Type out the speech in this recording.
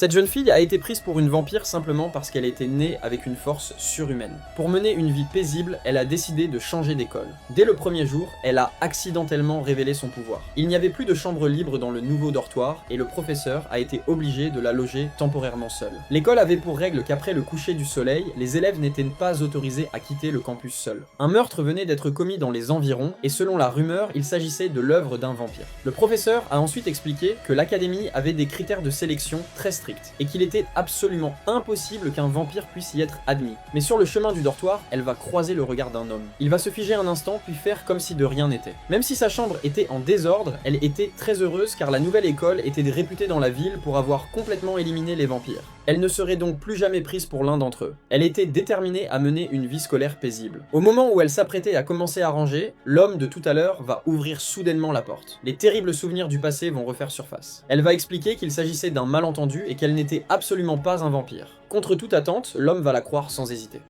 Cette jeune fille a été prise pour une vampire simplement parce qu'elle était née avec une force surhumaine. Pour mener une vie paisible, elle a décidé de changer d'école. Dès le premier jour, elle a accidentellement révélé son pouvoir. Il n'y avait plus de chambre libre dans le nouveau dortoir et le professeur a été obligé de la loger temporairement seule. L'école avait pour règle qu'après le coucher du soleil, les élèves n'étaient pas autorisés à quitter le campus seul. Un meurtre venait d'être commis dans les environs et selon la rumeur, il s'agissait de l'œuvre d'un vampire. Le professeur a ensuite expliqué que l'académie avait des critères de sélection très stricts et qu'il était absolument impossible qu'un vampire puisse y être admis. Mais sur le chemin du dortoir, elle va croiser le regard d'un homme. Il va se figer un instant puis faire comme si de rien n'était. Même si sa chambre était en désordre, elle était très heureuse car la nouvelle école était réputée dans la ville pour avoir complètement éliminé les vampires. Elle ne serait donc plus jamais prise pour l'un d'entre eux. Elle était déterminée à mener une vie scolaire paisible. Au moment où elle s'apprêtait à commencer à ranger, l'homme de tout à l'heure va ouvrir soudainement la porte. Les terribles souvenirs du passé vont refaire surface. Elle va expliquer qu'il s'agissait d'un malentendu et qu'elle n'était absolument pas un vampire. Contre toute attente, l'homme va la croire sans hésiter.